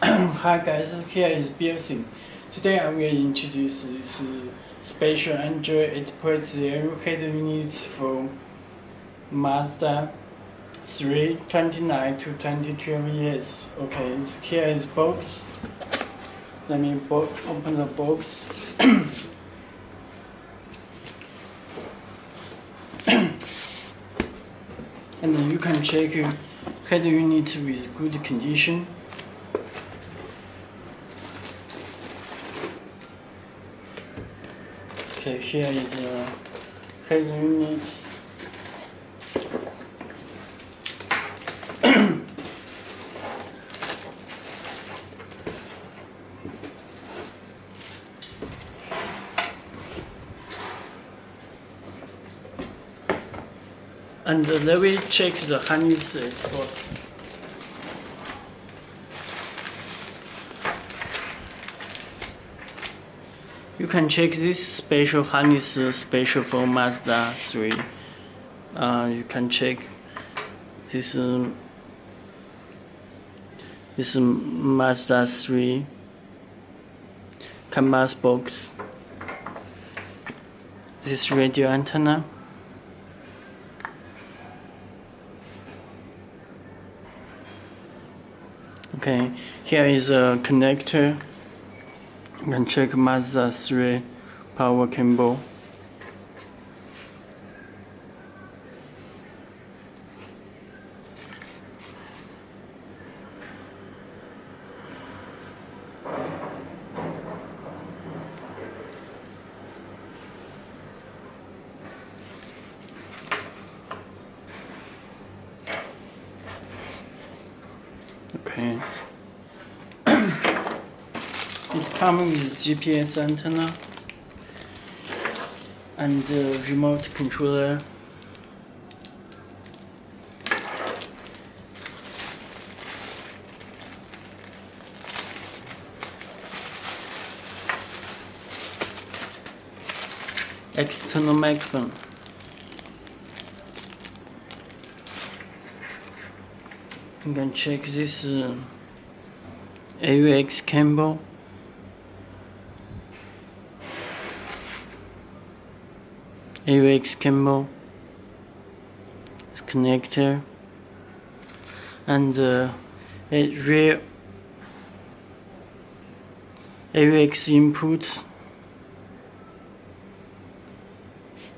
Hi guys, here is Belsee. Today I will introduce this special Android 8.0 head unit for Mazda 3 29 to 2012 years. Okay, here is box. Let me open the box. And you can check head unit with good condition. Okay, here is a head unit. And let me check the harness first. You can check this special harness special for Mazda 3. You can check this Mazda 3 canvas box. This radio antenna. Okay, here is a connector. You can check Mazda 3 power cable. Okay. It comes with GPS antenna and remote controller. External microphone. You can check this AUX cable. AUX cable, this connector, and a rear AUX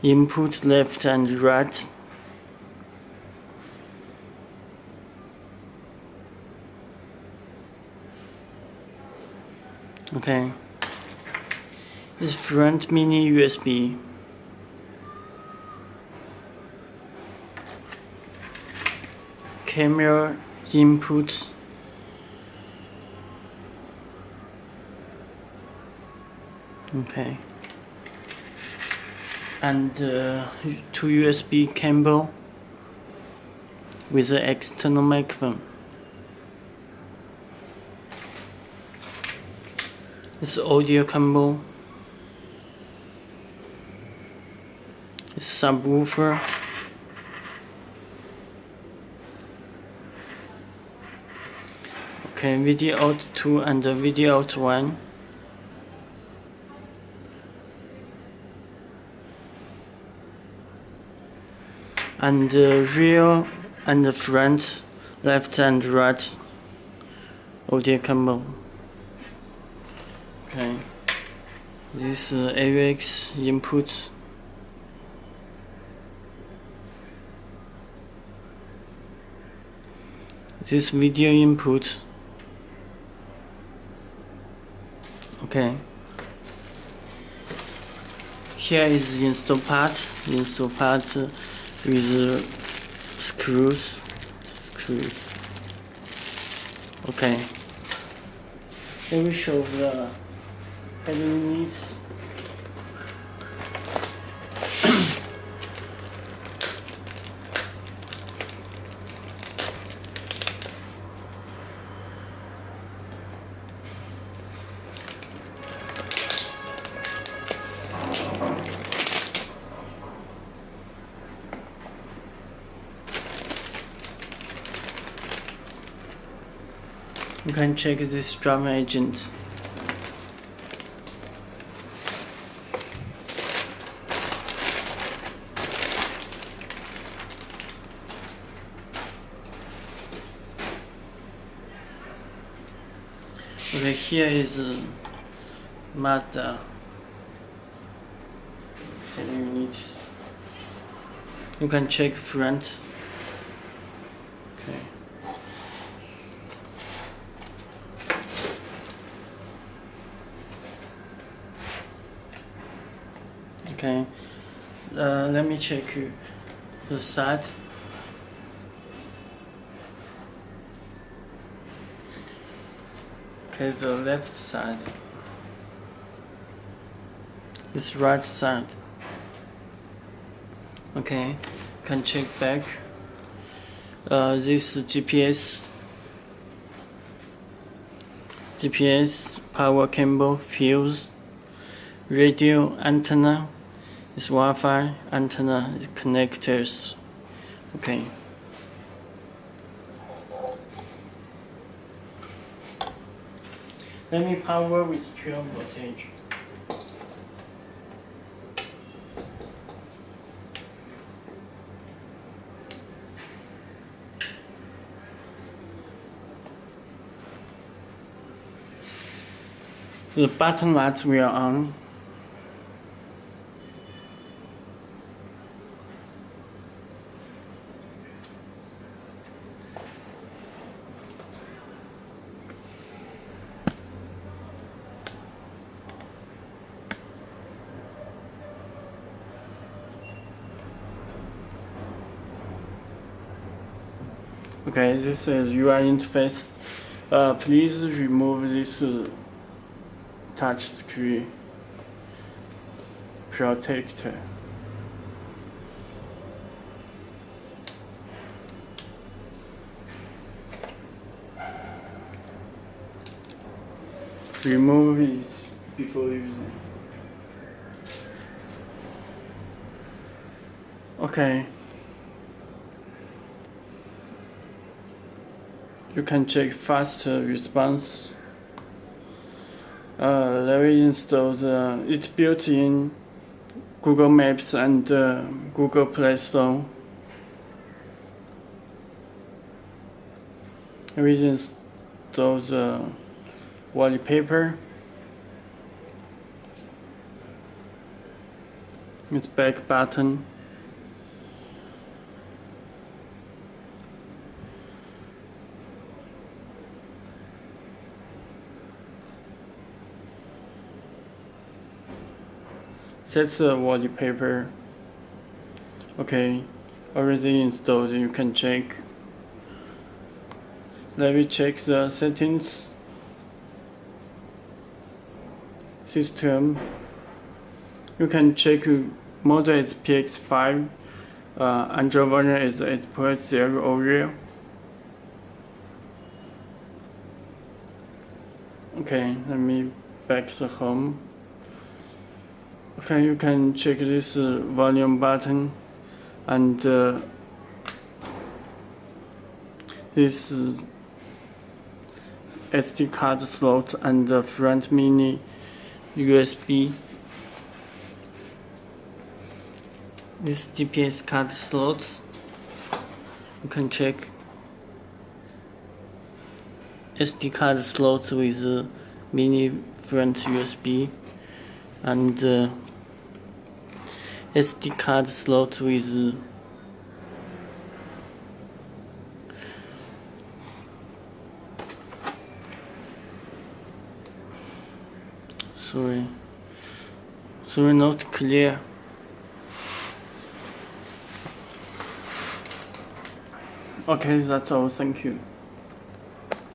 input left and right. Okay, this front mini USB. Camera input. Okay, and two USB cable with the external microphone. This audio cable. This subwoofer. Okay, video out 2 and video out 1. And rear and front, left and right audio cable. Okay, this AUX input. This video input. Okay. Here is the install part with screws. Okay. Let me show the head unit. You can check this drum agent. Okay, here is Mazda. You can check front. Okay. Okay. Let me check the side. Okay, the left side. This right side. Okay, you can check back. This GPS, power cable, fuse, radio antenna, this Wi-Fi antenna connectors. Okay. Let me power with pure voltage. The button lights we are on. Okay, this is UI interface. Please remove this touch screen protector. Remove it before using. Okay. You can check fast response. Let me install it's built in Google Maps and Google Play Store. Let me install the wallpaper. Its back button. That's the wallpaper. Okay, already installed. You can check. Let me check the settings. System. You can check model is PX5. Android version is 8.0 Oreo. Okay, let me back to home. Okay, you can check this volume button and this SD card slot and the front mini USB. This GPS card slot. You can check SD card slot with mini front USB and SD card slot with sorry, not clear. Okay, that's all. Thank you.